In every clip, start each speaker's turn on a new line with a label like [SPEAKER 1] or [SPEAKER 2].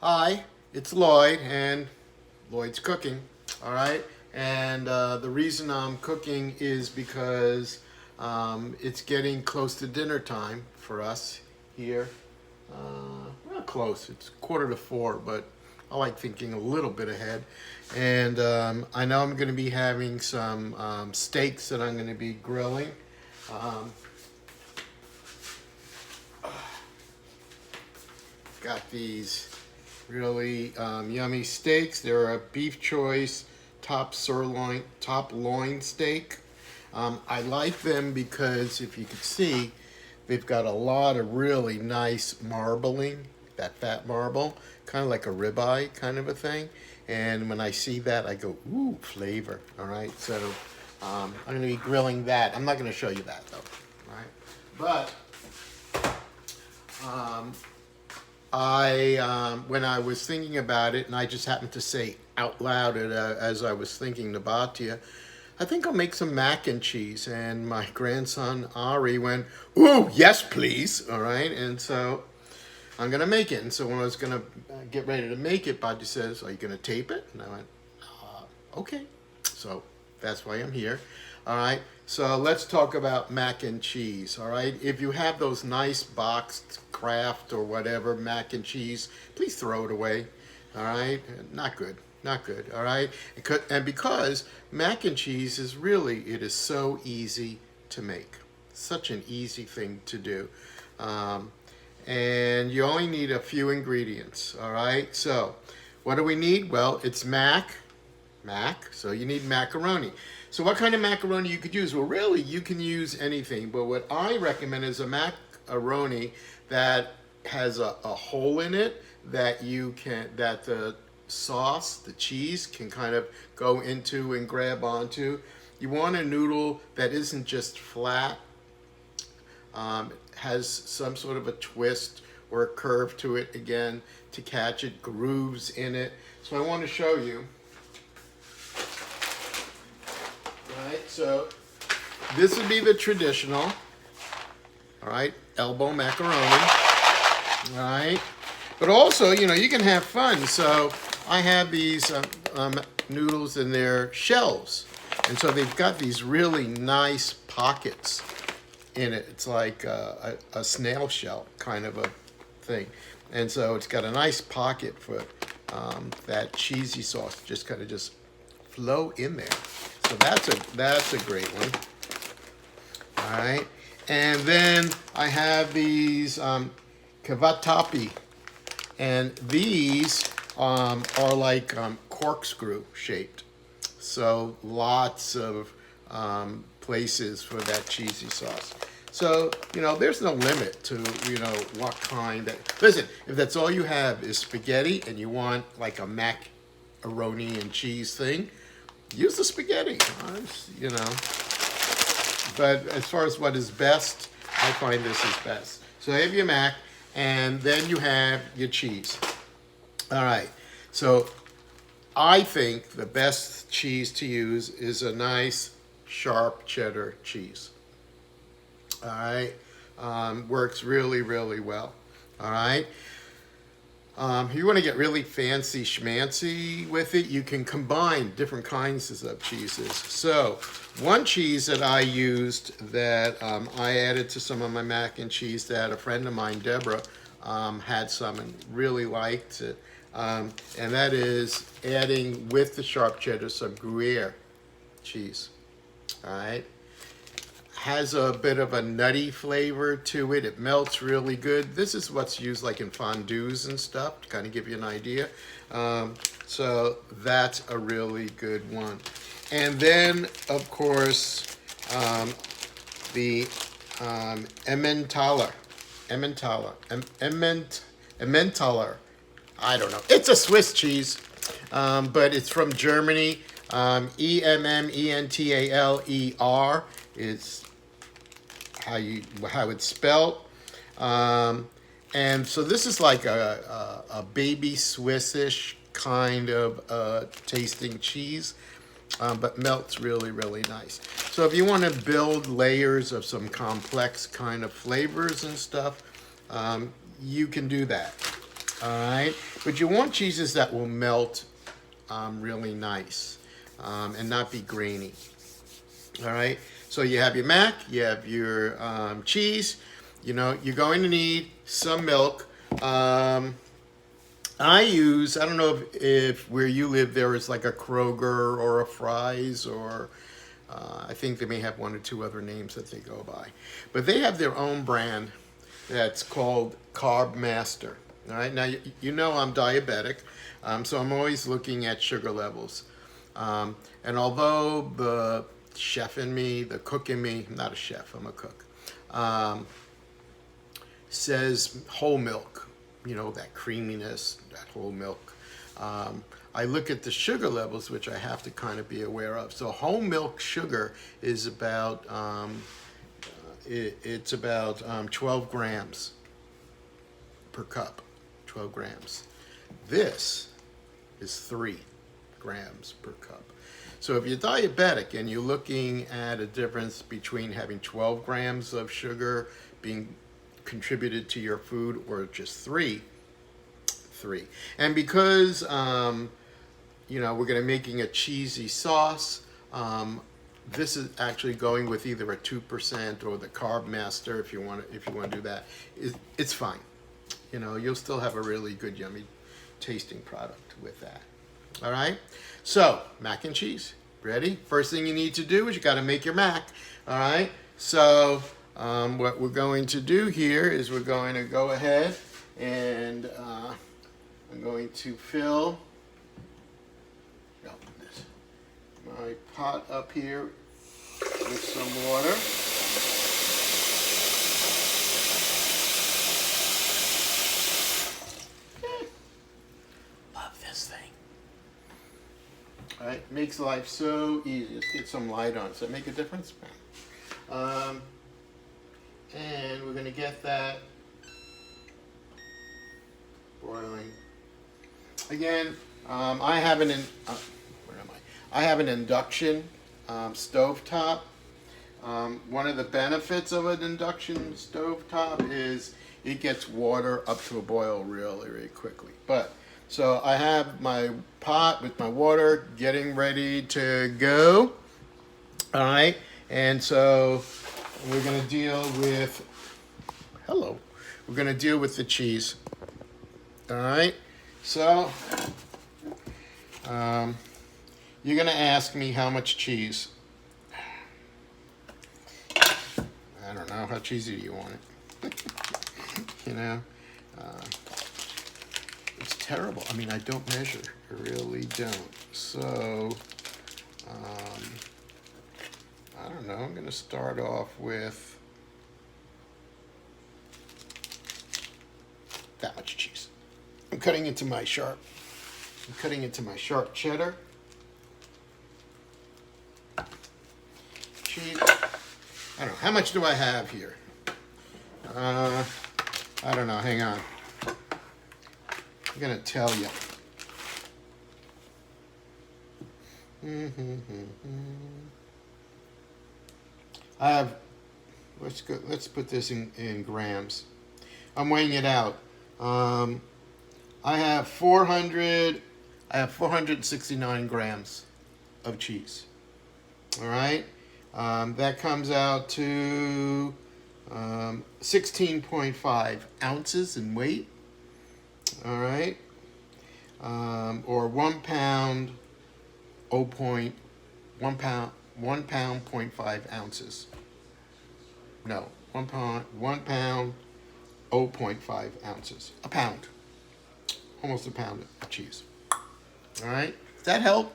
[SPEAKER 1] Hi, it's Lloyd and Lloyd's cooking. All right, and the reason I'm cooking is because it's getting close to dinner time for us here. Not close; it's 3:45, but I like thinking a little bit ahead. And I know I'm going to be having some steaks that I'm going to be grilling. Um, Got these really yummy steaks. They're a beef choice top loin steak. I like them because if you could see, they've got a lot of really nice marbling, that fat marble, kind of like a ribeye kind of a thing. And when I see that, I go, ooh, flavor. All right, so I'm going to be grilling that. I'm not going to show you that though. All right, but um, when I was thinking about it, and I just happened to say out loud as I was thinking about you, I think I'll make some mac and cheese. And my grandson Ari went, "Ooh, yes, please." All right, and so I'm gonna make it. And so when I was gonna get ready to make it, Badi says, "Are you gonna tape it?" And I went, "Okay." So that's why I'm here. All right. So let's talk about mac and cheese. All right. If you have those nice boxed Kraft or whatever mac and cheese, please throw it away. All right. Not good. Not good. All right. And because mac and cheese is really, it is so easy to make. Such an easy thing to do. Um, and you only need a few ingredients. All right. So what do we need? Well, it's mac, so you need macaroni. So what kind of macaroni you could use? Well, really, you can use anything, but what I recommend is a macaroni that has a hole in it that the sauce, the cheese can kind of go into and grab onto. You want a noodle that isn't just flat, has some sort of a twist or a curve to it again to catch it, grooves in it. So I want to show you. Right, so this would be the traditional, all right, elbow macaroni, all right. But also, you can have fun. So I have these noodles in their shells, and so they've got these really nice pockets in it. It's like a snail shell kind of a thing, and so it's got a nice pocket for that cheesy sauce just kind of just flow in there. So that's a great one. All right, and then I have these cavatappi, and these are like corkscrew shaped. So lots of places for that cheesy sauce. So there's no limit to what kind that. Listen, if that's all you have is spaghetti and you want like a macaroni and cheese thing, use the spaghetti. You know. But as far as what is best, I find this is best. So you have your mac, and then you have your cheese. All right. So I think the best cheese to use is a nice sharp cheddar cheese. All right. Works really, really well. All right. If you want to get really fancy schmancy with it, you can combine different kinds of cheeses. So, one cheese that I used that I added to some of my mac and cheese that a friend of mine, Deborah, had some and really liked it. And that is adding with the sharp cheddar some Gruyere cheese. All right. Has a bit of a nutty flavor to it. It melts really good. This is what's used like in fondues and stuff to kind of give you an idea. So that's a really good one. And then, of course, the Emmentaler. Emmentaler. I don't know. It's a Swiss cheese, but it's from Germany. Emmentalerer is how it's spelled. And so this is like a baby Swissish kind of tasting cheese, but melts really, really nice. So if you want to build layers of some complex kind of flavors and stuff, you can do that. All right, but you want cheeses that will melt really nice and not be grainy. All right, so you have your mac, you have your cheese. You know, you're going to need some milk. I don't know if where you live there is like a Kroger or a Fry's or I think they may have one or two other names that they go by. But they have their own brand that's called Carb Master. All right, now you know I'm diabetic, so I'm always looking at sugar levels. And although the chef in me, the cook in me, I'm not a chef, I'm a cook, says whole milk, you know, that creaminess, that whole milk. I look at the sugar levels, which I have to kind of be aware of. So whole milk sugar is about, it's about 12 grams per cup, 12 grams. This is 3 grams per cup. So if you're diabetic and you're looking at a difference between having 12 grams of sugar being contributed to your food or just 3. And because you know, we're going to making a cheesy sauce, this is actually going with either a 2% or the Carb Master if you want to do that. It's fine. You know, you'll still have a really good yummy tasting product with that. All right, so mac and cheese ready. First thing you need to do is you got to make your mac. All right, so what we're going to do here is we're going to go ahead and I'm going to fill my pot up here with some water. Love this thing. All right, makes life so easy. Let's get some light on. Does that make a difference? And we're going to get that boiling. Again, I have an I have an induction stove top. One of the benefits of an induction stove top is it gets water up to a boil really, really quickly. But so I have my pot with my water getting ready to go. All right, and so we're going to deal with. We're going to deal with the cheese. All right, so. You're going to ask me how much cheese. I don't know. How cheesy do you want it? You know? It's terrible. I mean, I don't measure. I really don't. So, I don't know. I'm going to start off with that much cheese. I'm cutting into my sharp cheddar. Cheese. I don't know. How much do I have here? I don't know. Hang on. I'm going to tell you. I have, let's put this in grams. I'm weighing it out. I have 469 grams of cheese. All right. That comes out to 16.5 ounces in weight. All right. Or 1 pound, 1 pound, 0.5 ounces. No, 1 pound, 0.5 ounces. A pound. Almost a pound of cheese. All right. Does that help?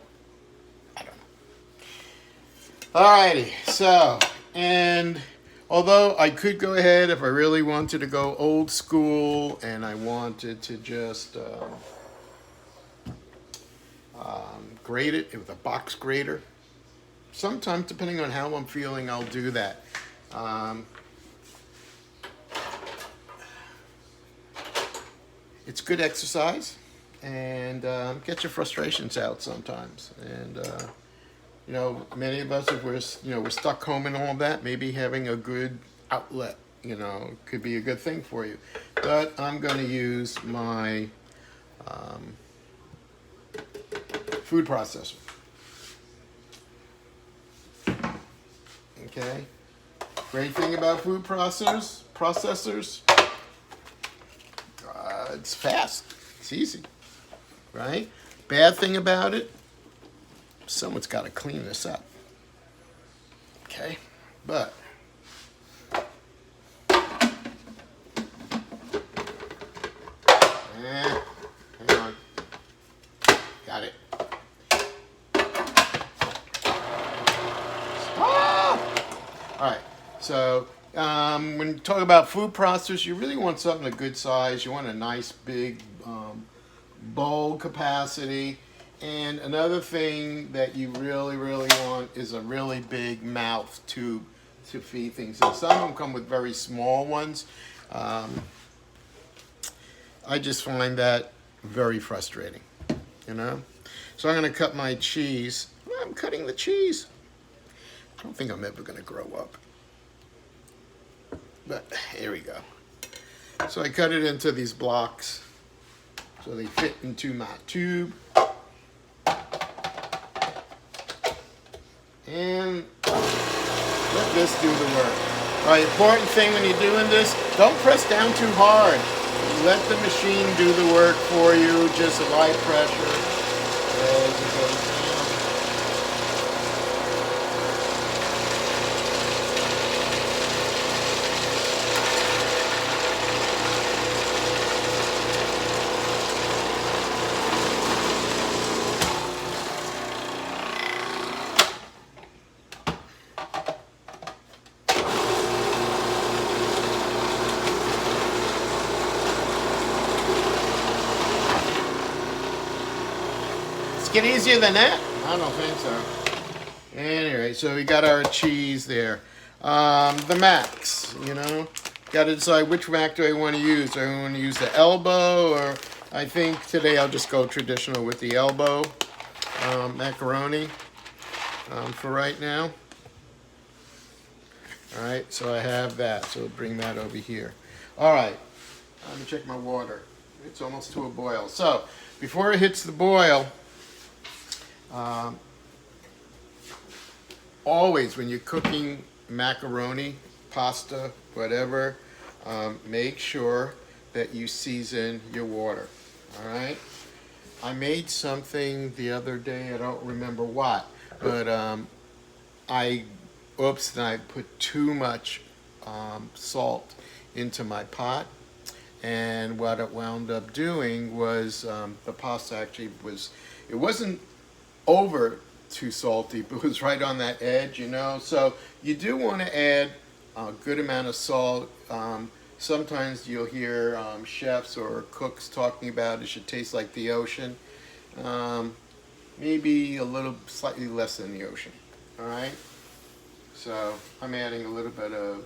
[SPEAKER 1] I don't know. Alrighty. So, and although I could go ahead if I really wanted to go old school and I wanted to just grate it with a box grater. Sometimes, depending on how I'm feeling, I'll do that. It's good exercise and get your frustrations out sometimes. And you know, many of us, if we're stuck home and all of that, maybe having a good outlet, could be a good thing for you. But I'm going to use my um, food processor. Okay. Great thing about food processors, it's fast. It's easy, right? Bad thing about it, someone's got to clean this up. Okay, but hang on, got it. Ah! All right, so when you talk about food processors, you really want something a good size. You want a nice big bowl capacity. And another thing that you really, really want is a really big mouth tube to feed things. And some of them come with very small ones. I just find that very frustrating, you know? So I'm going to cut my cheese. I'm cutting the cheese. I don't think I'm ever going to grow up. But here we go. So I cut it into these blocks so they fit into my tube. And let this do the work. All right, important thing when you're doing this, don't press down too hard. Let the machine do the work for you, just a light pressure as it goes down. Get easier than that? I don't think so. Anyway, so we got our cheese there. The Macs, you know, got to decide which Mac do I want to use. Do I want to use the Elbow, or I think today I'll just go traditional with the Elbow macaroni for right now. All right, so I have that. So we'll bring that over here. All right, let me check my water. It's almost to a boil. So before it hits the boil, always when you're cooking macaroni, pasta, whatever, make sure that you season your water. All right. I made something the other day. I don't remember what, but I put too much salt into my pot, and what it wound up doing was the pasta actually it wasn't over too salty, but it was right on that edge, you know. So you do want to add a good amount of salt. Sometimes you'll hear chefs or cooks talking about it should taste like the ocean. Maybe a little slightly less than the ocean. All right. So I'm adding a little bit of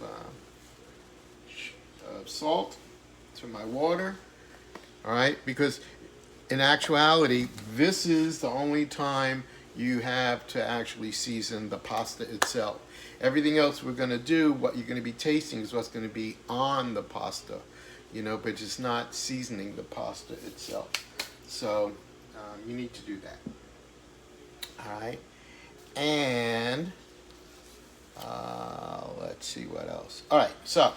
[SPEAKER 1] salt to my water. All right, because in actuality, this is the only time you have to actually season the pasta itself. Everything else we're going to do, what you're going to be tasting is what's going to be on the pasta, you know, but it's not seasoning the pasta itself. So you need to do that. All right, and let's see what else. All right, so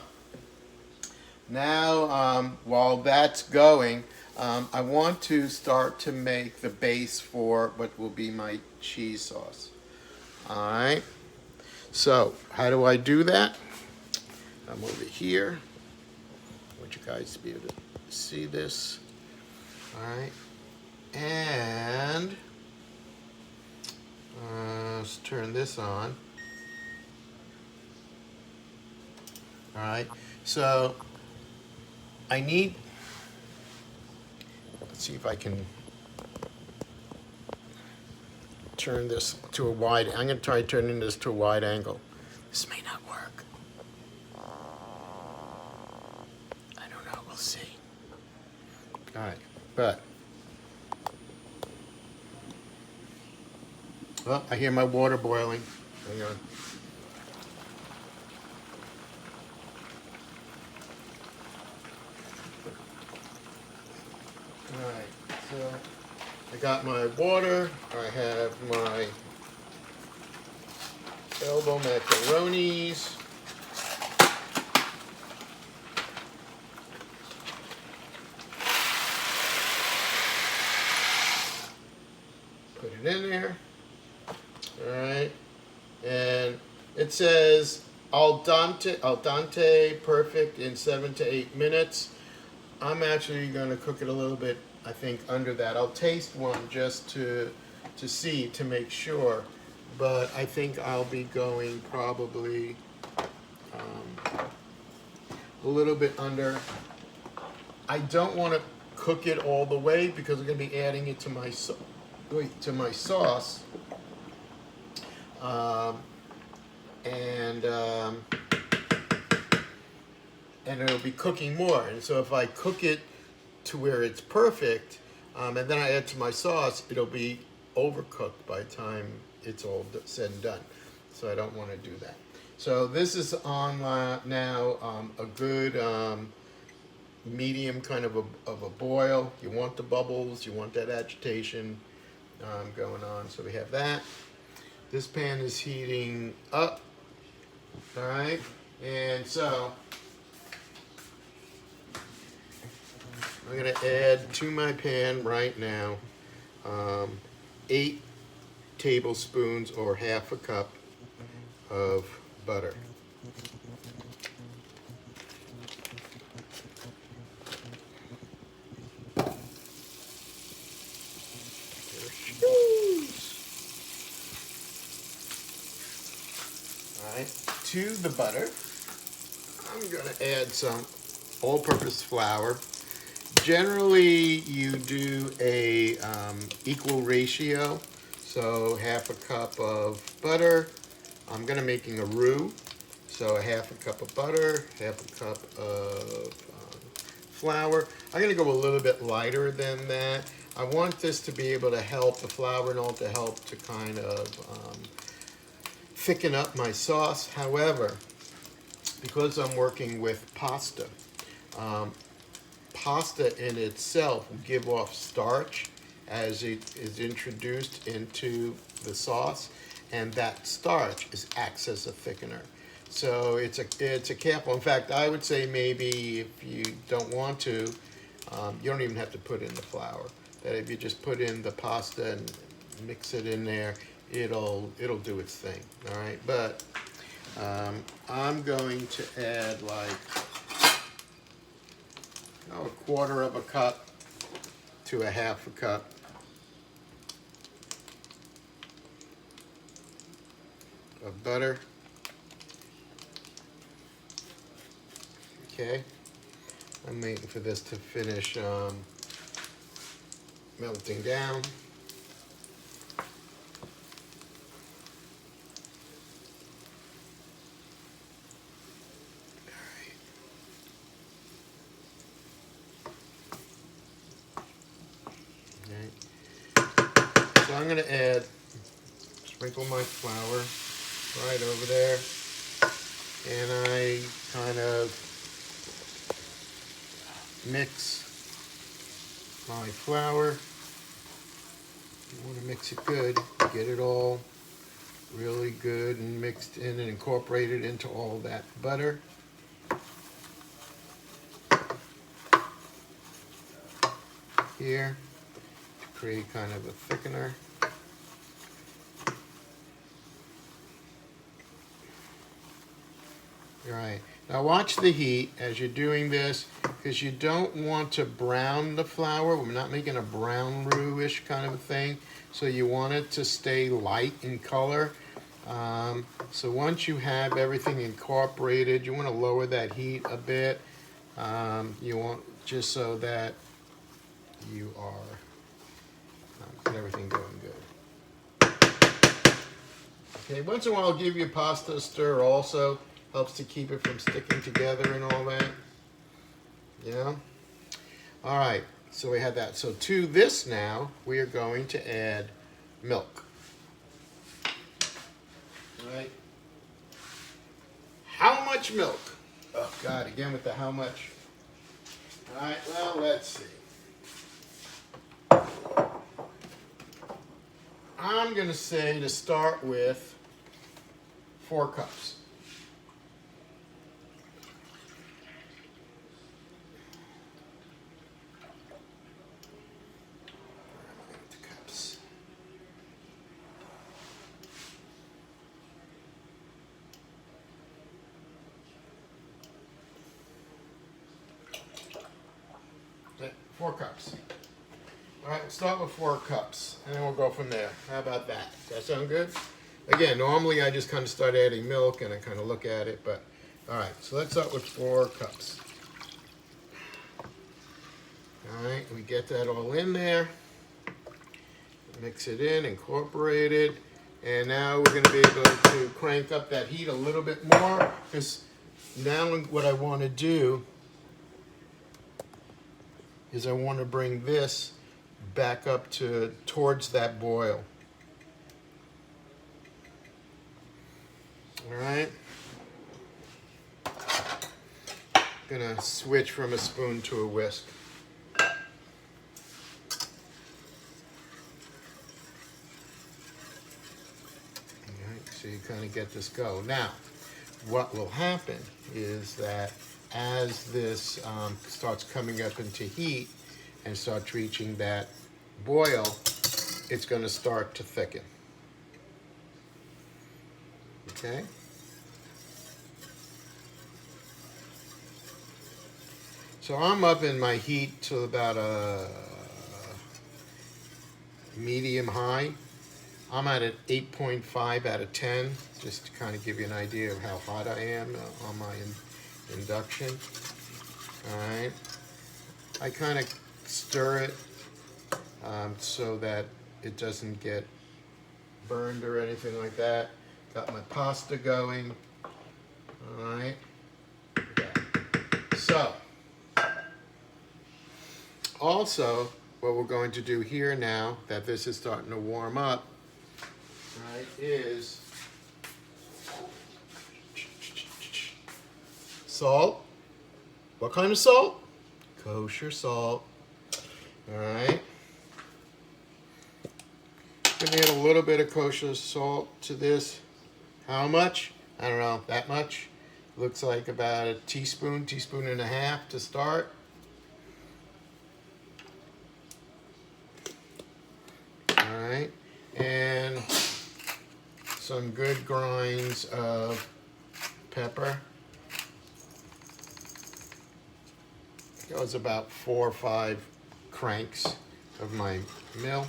[SPEAKER 1] now while that's going, I want to start to make the base for what will be my cheese sauce. All right. So how do I do that? I'm over here. I want you guys to be able to see this. All right. And let's turn this on. All right. So I need. Let's see if I can turn this to a wide. I'm going to try turning this to a wide angle. This may not work. I don't know. We'll see. All right, but well, I hear my water boiling. Hang on. All right. So I got my water. I have my elbow macaronis. Put it in there. All right. And it says al dente, perfect in 7 to 8 minutes. I'm actually going to cook it a little bit, I think, under that. I'll taste one just to see, to make sure. But I think I'll be going probably a little bit under. I don't want to cook it all the way because I'm going to be adding it to my sauce. And it'll be cooking more. And so if I cook it to where it's perfect, and then I add to my sauce, it'll be overcooked by the time it's all said and done. So I don't want to do that. So this is on now a good medium kind of a boil. You want the bubbles, you want that agitation going on. So we have that. This pan is heating up. All right, and so I'm going to add to my pan right now 8 tablespoons or half a cup of butter. All right, to the butter, I'm going to add some all-purpose flour. Generally, you do a equal ratio, so half a cup of butter. I'm going to making a roux, so a half a cup of butter, half a cup of flour. I'm going to go a little bit lighter than that. I want this to be able to help the flour and all to help to kind of thicken up my sauce. However, because I'm working with pasta, pasta in itself will give off starch as it is introduced into the sauce, and that starch acts as a thickener. So it's a careful. In fact, I would say maybe if you don't want to, you don't even have to put in the flour. That if you just put in the pasta and mix it in there, it'll do its thing. All right, but I'm going to add like a quarter of a cup to a half a cup of butter. Okay, I'm waiting for this to finish melting down. So I'm going to sprinkle my flour right over there, and I kind of mix my flour. You want to mix it good, get it all really good and mixed in and incorporated into all that butter. Here to create kind of a thickener. All right, now watch the heat as you're doing this, because you don't want to brown the flour. We're not making a brown roux-ish kind of a thing, so you want it to stay light in color. So once you have everything incorporated, you want to lower that heat a bit. You want just so that you are get everything going good. Okay, once in a while I'll give you pasta stir also. Helps to keep it from sticking together and all that. Yeah. All right, so we have that. So to this now, we are going to add milk. All right. How much milk? Oh God, again with the how much. All right, well, let's see. I'm going to say to start with 4 cups. Okay, 4 cups. All right, we'll start with 4 cups, and then we'll go from there. How about that? Does that sound good? Again, normally I just kind of start adding milk, and I kind of look at it, but all right, so let's start with 4 cups. All right, we get that all in there. Mix it in, incorporate it, and now we're going to be able to crank up that heat a little bit more, because now what I want to do is I want to bring this back up towards that boil. All right. Gonna switch from a spoon to a whisk. All right, so you kind of get this go. Now, what will happen is that as this starts coming up into heat and starts reaching that boil, it's going to start to thicken. Okay? So I'm up in my heat to about a medium high. I'm at an 8.5 out of 10, just to kind of give you an idea of how hot I am on my induction. All right. I kind of stir it so that it doesn't get burned or anything like that. Got my pasta going. All right. Okay. So, also, what we're going to do here now that this is starting to warm up, right, is salt. What kind of salt? Kosher salt. All right. Gonna add a little bit of kosher salt to this. How much? I don't know, that much. Looks like about a teaspoon, teaspoon and a half to start. All right. And some good grinds of pepper. Goes about 4 or 5 cranks of my mill.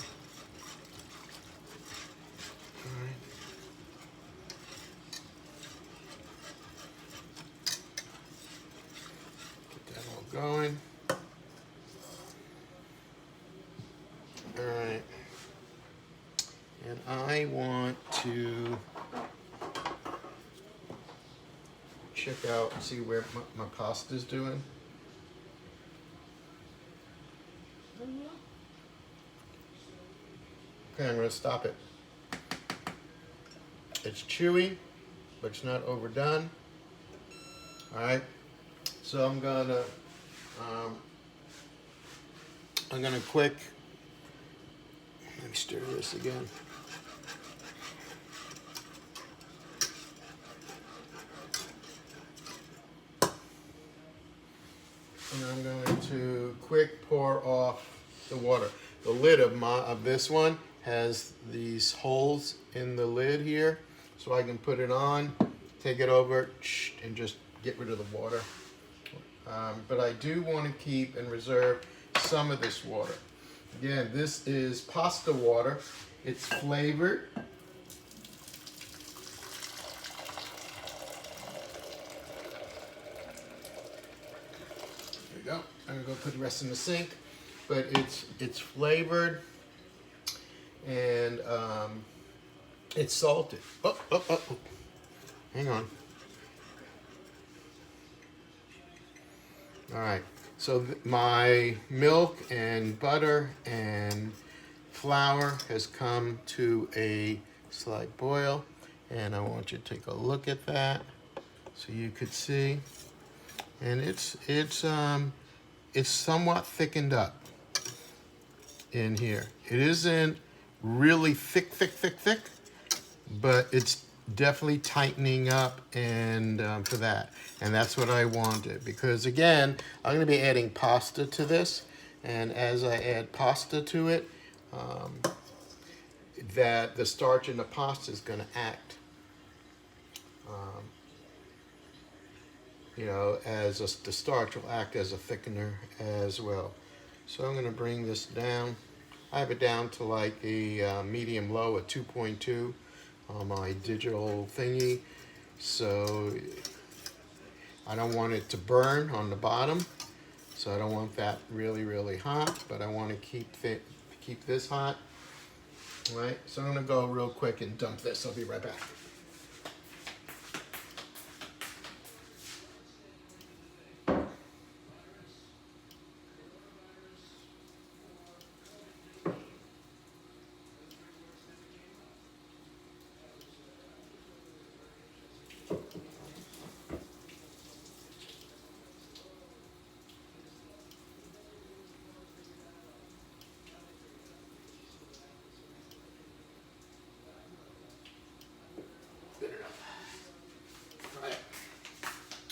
[SPEAKER 1] All right. Get that all going. All right. And I want to check out and see where my pasta's doing. Okay, I'm going to stop it. It's chewy, but it's not overdone. All right, so I'm gonna quick. Let me stir this again. And I'm going to quick pour off the water. The lid of this one has these holes in the lid here, so I can put it on, take it over, and just get rid of the water. But I do want to keep and reserve some of this water. Again, this is pasta water. It's flavored. There you go. I'm gonna go put the rest in the sink. But it's flavored and it's salted. Oh. Hang on. All right. So my milk and butter and flour has come to a slight boil, and I want you to take a look at that so you could see. And it's somewhat thickened up in here. It isn't really thick, but it's definitely tightening up and for that. And that's what I wanted, because again, I'm gonna be adding pasta to this. And as I add pasta to it, that the starch in the pasta is gonna act, the starch will act as a thickener as well. So I'm gonna bring this down. I have it down to like a medium low at 2.2 on my digital thingy. So I don't want it to burn on the bottom. So I don't want that really hot, but I want to keep this hot. All right, so I'm gonna go real quick and dump this. I'll be right back.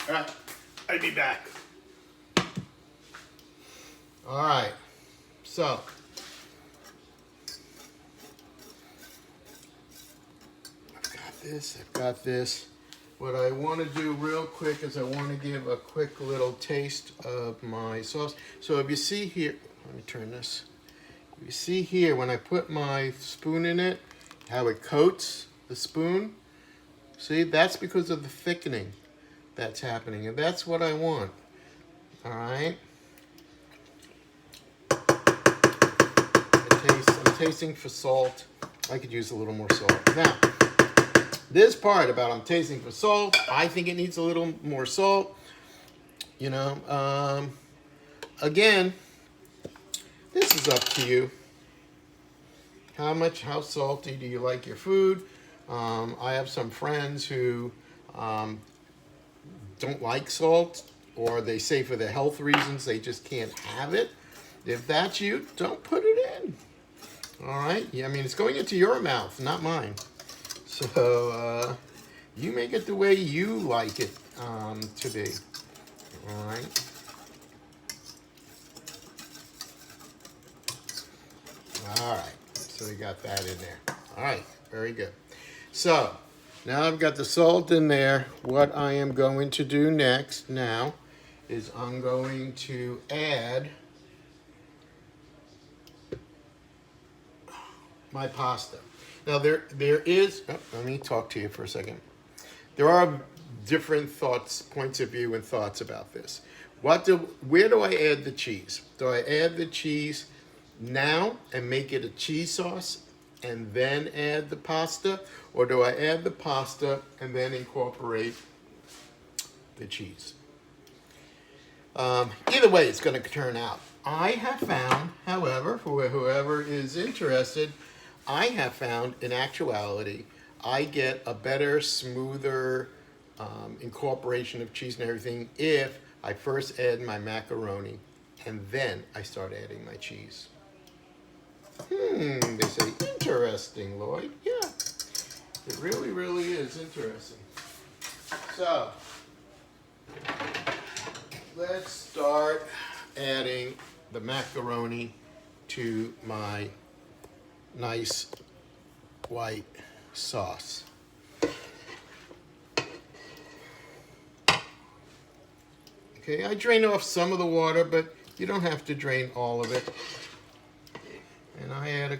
[SPEAKER 1] All right, I'll be back. All right, so I've got this. What I want to do real quick is I want to give a quick little taste of my sauce. So if you see here, let me turn this. If you see here, when I put my spoon in it, how it coats the spoon, see, that's because of the thickening that's happening, and that's what I want. All right. I'm tasting for salt. I could use a little more salt. Now, this part about I'm tasting for salt, I think it needs a little more salt. Again, this is up to you. How salty do you like your food? I have some friends who don't like salt, or they say for their health reasons they just can't have it. If that's you, don't put it in. All right? Yeah, I mean, it's going into your mouth, not mine. So you make it the way you like it to be. All right? All right. So we got that in there. All right. Very good. So now I've got the salt in there. What I am going to do next now is I'm going to add my pasta. Now there is, let me talk to you for a second. There are different points of view and thoughts about this. Where do I add the cheese? Do I add the cheese now and make it a cheese sauce and then add the pasta? Or do I add the pasta and then incorporate the cheese? Either way, it's going to turn out. I have found, however, for whoever is interested, I have found in actuality, I get a better, smoother incorporation of cheese and everything if I first add my macaroni and then I start adding my cheese. They say, interesting, Lloyd. Yeah, it really is interesting. So, let's start adding the macaroni to my nice white sauce. Okay, I drain off some of the water, but you don't have to drain all of it. And I add a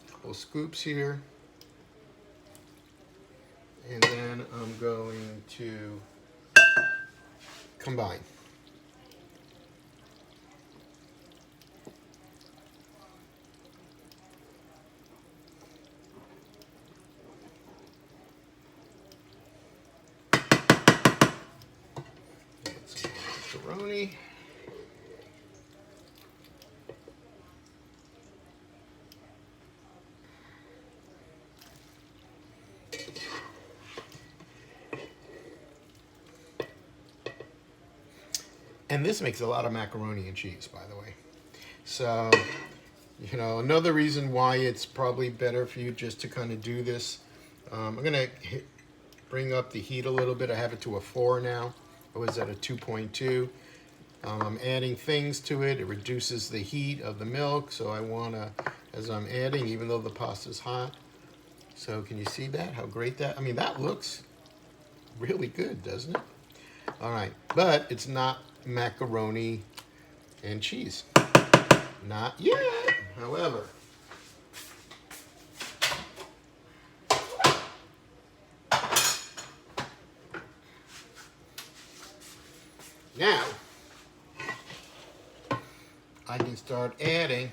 [SPEAKER 1] couple scoops here. And then I'm going to combine. Get some macaroni. And this makes a lot of macaroni and cheese, by the way. So You know, another reason why it's probably better for you just to kind of do this. I'm gonna bring up the heat a little bit. I have it to a 4 now. I was at a 2.2. I'm adding things to it. It reduces the heat of the milk. So I wanna, as I'm adding, even though the pasta's hot. So can you see that? How great that, I mean, that looks really good, doesn't it? All right, but it's not macaroni and cheese. Not yet. However, now I can start adding.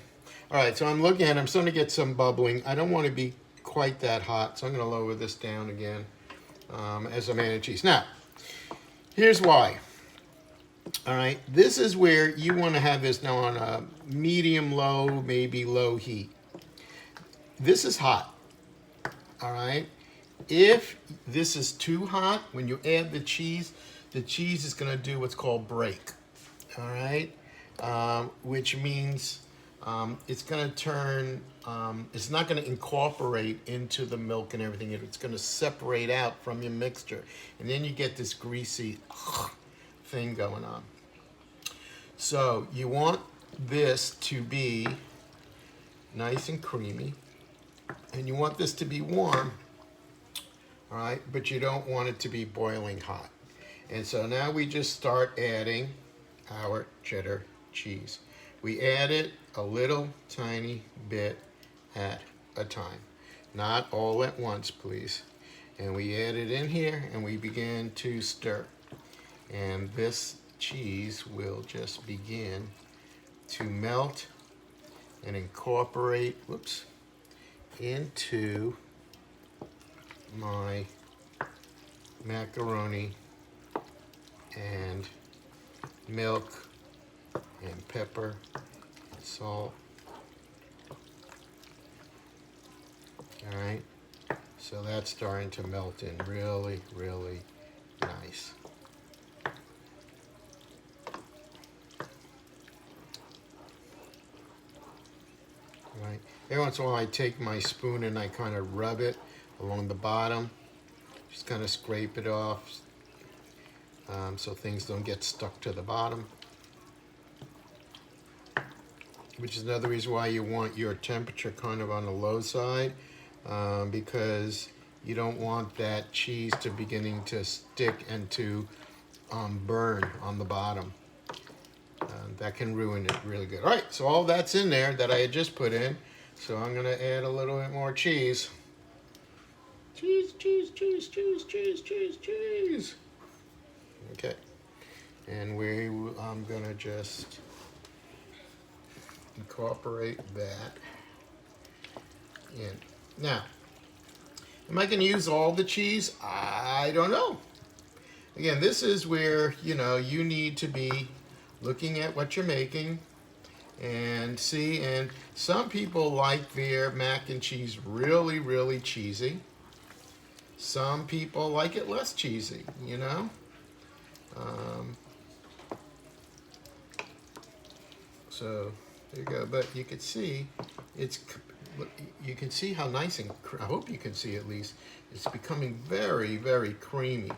[SPEAKER 1] All right, so I'm looking at it. I'm starting to get some bubbling. I don't want to be quite that hot, so I'm going to lower this down again as I'm adding cheese. Now, here's why. All right, this is where you want to have this now on a medium low, maybe low heat. This is hot. All right, if this is too hot, when you add the cheese is going to do what's called break. All right, which means it's going to turn, it's not going to incorporate into the milk and everything. It's going to separate out from your mixture. And then you get this greasy thing going on. So you want this to be nice and creamy. And you want this to be warm, all right? But you don't want it to be boiling hot. And so now we just start adding our cheddar cheese. We add it a little tiny bit at a time, not all at once, please. And we add it in here and we begin to stir. And this cheese will just begin to melt and incorporate, whoops, into my macaroni and milk and pepper, salt. All right, so that's starting to melt in really, really nice. All right, every once in a while I take my spoon and I kind of rub it along the bottom, just kind of scrape it off so things don't get stuck to the bottom. Which is another reason why you want your temperature kind of on the low side, because you don't want that cheese to beginning to stick and to burn on the bottom. That can ruin it really good. All right, so all that's in there that I had just put in. So I'm gonna add a little bit more cheese. Cheese, cheese, cheese, cheese, cheese, cheese, cheese. Okay, and I'm gonna just incorporate that in. Now, am I going to use all the cheese? I don't know. Again, this is where, you know, you need to be looking at what you're making and see. And some people like their mac and cheese really, really cheesy. Some people like it less cheesy, you know. So there you go. But you can see you can see how nice and I hope you can see at least it's becoming very, very creamy.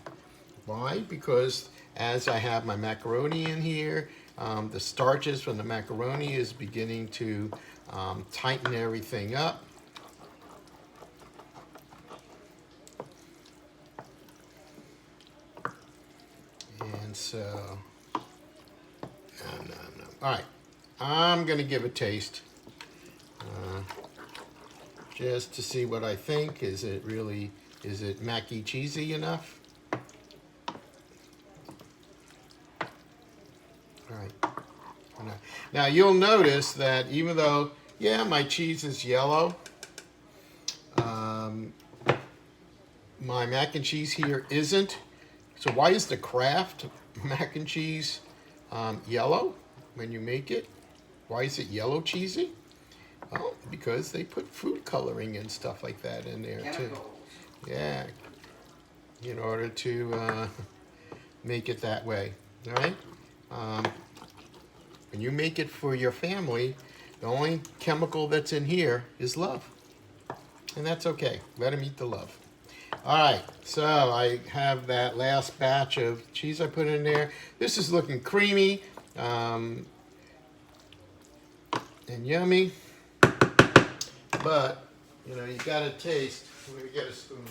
[SPEAKER 1] Why? Because as I have my macaroni in here, the starches from the macaroni is beginning to tighten everything up. And so, no. All right, I'm gonna give a taste. Just to see what I think. Is it macky cheesy enough? All right. Now you'll notice that even though, yeah, my cheese is yellow, my mac and cheese here isn't. So why is the Kraft mac and cheese yellow when you make it? Why is it yellow cheesy? Oh, because they put food coloring and stuff like that in there too. Yeah, in order to make it that way. All right. When you make it for your family, The only chemical that's in here is love. And that's okay. Let him eat the love. All right, so I have that last batch of cheese I put in there. This is looking creamy and yummy. But, you know, you gotta taste. Let me get a spoon.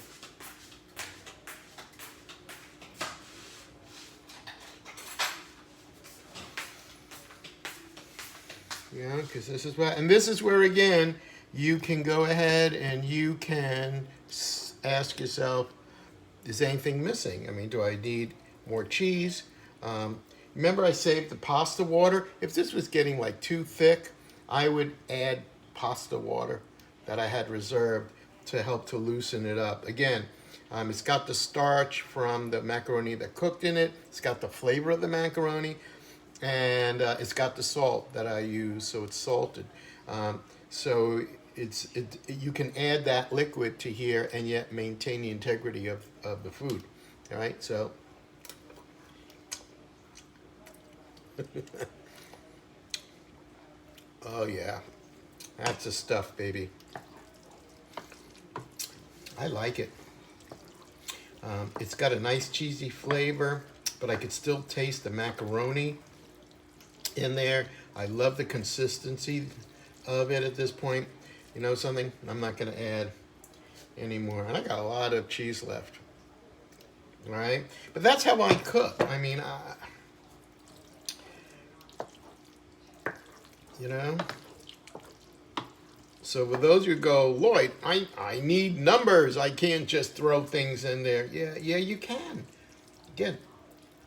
[SPEAKER 1] You know, because this is what, and this is where again, you can go ahead and you can ask yourself, is anything missing? I mean, do I need more cheese? Remember I saved the pasta water? If this was getting like too thick, I would add pasta water that I had reserved to help to loosen it up. Again, it's got the starch from the macaroni that cooked in it. It's got the flavor of the macaroni. And it's got the salt that I use, so it's salted. So you can add that liquid to here and yet maintain the integrity of the food. All right, so. Oh yeah, that's the stuff, baby. I like it. It's got a nice cheesy flavor, but I could still taste the macaroni in there. I love the consistency of it at this point. You know something? I'm not going to add any more. And I got a lot of cheese left. All right? But that's how I cook. I mean, you know? So for those who go, Lloyd, I need numbers. I can't just throw things in there. Yeah, you can. Again,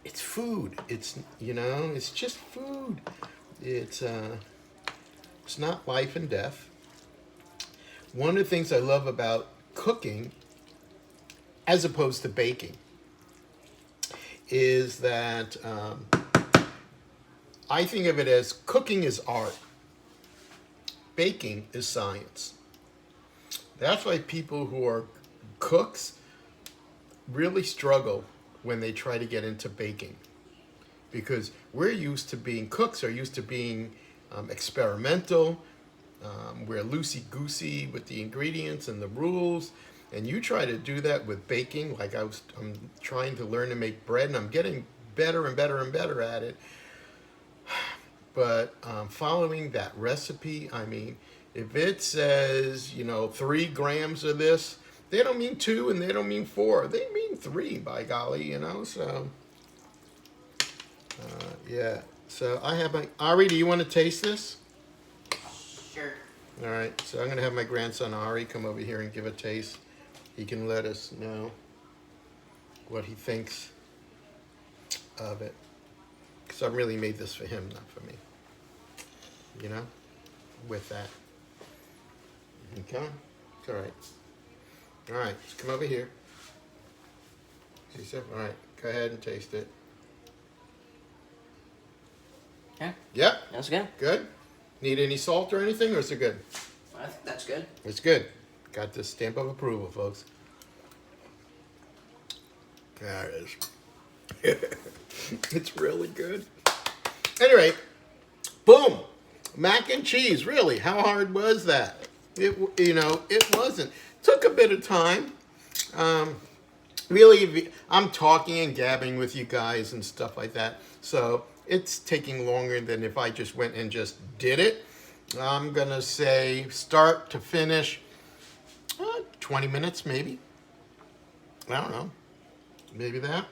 [SPEAKER 1] it's food. It's, you know, it's just food. It's not life and death. One of the things I love about cooking, as opposed to baking, is that I think of it as cooking is art. Baking is science. That's why people who are cooks really struggle when they try to get into baking, because we're used to being, cooks are used to being experimental. We're loosey-goosey with the ingredients and the rules, and you try to do that with baking. Like I'm trying to learn to make bread, and I'm getting better and better and better at it. But following that recipe, I mean, if it says, you know, 3 grams of this, they don't mean 2 and they don't mean 4. They mean 3, by golly, you know. So, yeah. So I have my, Ari, do you want to taste this?
[SPEAKER 2] Sure.
[SPEAKER 1] All right. So I'm going to have my grandson, Ari, come over here and give a taste. He can let us know what he thinks of it. Because I really made this for him, not for me. You know, with that. Okay? It's all right. All right, just come over here. See, so, all right, go ahead and taste it.
[SPEAKER 2] Yeah.
[SPEAKER 1] Yep.
[SPEAKER 2] That's good.
[SPEAKER 1] Good? Need any salt or anything, or is it good?
[SPEAKER 2] I think that's good.
[SPEAKER 1] It's good. Got the stamp of approval, folks. There it is. It's really good. Anyway, boom. Mac and cheese, really, how hard was that? It wasn't. Took a bit of time. Really, I'm talking and gabbing with you guys and stuff like that. So it's taking longer than if I just went and just did it. I'm going to say start to finish, 20 minutes maybe. I don't know. Maybe that.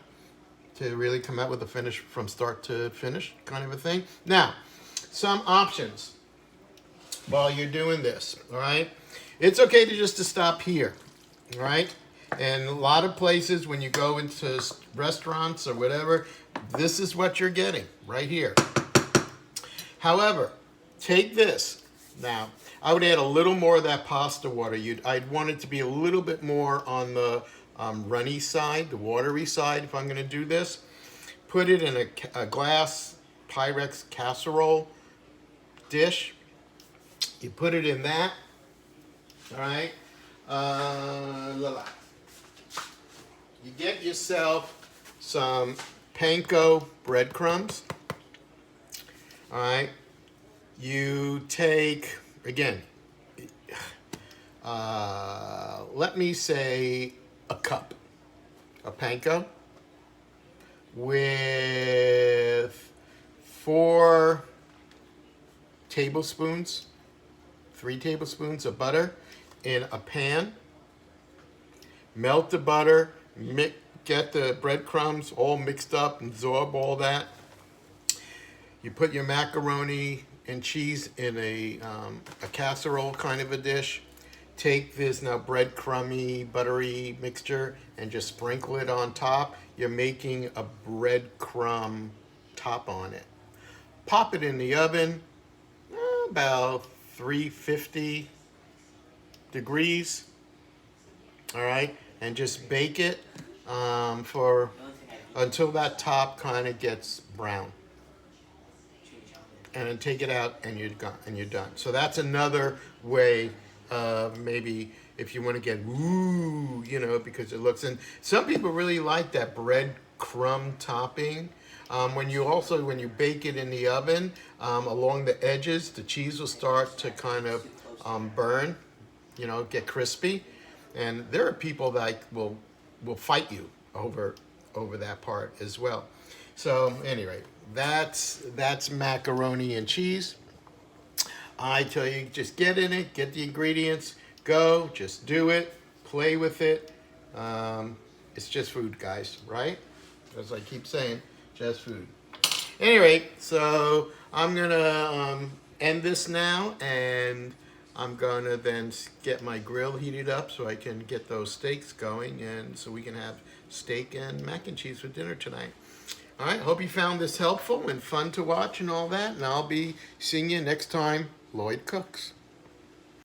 [SPEAKER 1] To really come out with a finish from start to finish kind of a thing. Now, some options while you're doing this, all right? It's okay to just to stop here, all right? And a lot of places when you go into restaurants or whatever, this is what you're getting right here. However, take this. Now, I would add a little more of that pasta water. I'd want it to be a little bit more on the runny side, the watery side if I'm going to do this. Put it in a glass Pyrex casserole dish. You put it in that. All right. You get yourself some panko breadcrumbs. All right. You take, again, let me say a cup of panko with 4 tablespoons, 3 tablespoons of butter in a pan. Melt the butter, get the breadcrumbs all mixed up and absorb all that. You put your macaroni and cheese in a casserole kind of a dish. Take this now breadcrumby, buttery mixture and just sprinkle it on top. You're making a breadcrumb top on it. Pop it in the oven, about 350 degrees. All right, and just bake it for until that top kind of gets brown. And then take it out and you're done. So that's another way of maybe if you want to get ooh, you know, because it looks, and some people really like that breadcrumb topping. When you bake it in the oven, along the edges, the cheese will start to kind of burn, you know, get crispy. And there are people that will fight you over that part as well. So anyway, that's macaroni and cheese. I tell you, just get in it, get the ingredients, go, just do it, play with it. It's just food, guys, right? As I keep saying, just food. Anyway, so I'm gonna end this now, and I'm gonna then get my grill heated up so I can get those steaks going, and so we can have steak and mac and cheese for dinner tonight. All right, hope you found this helpful and fun to watch and all that, and I'll be seeing you next time Lloyd cooks.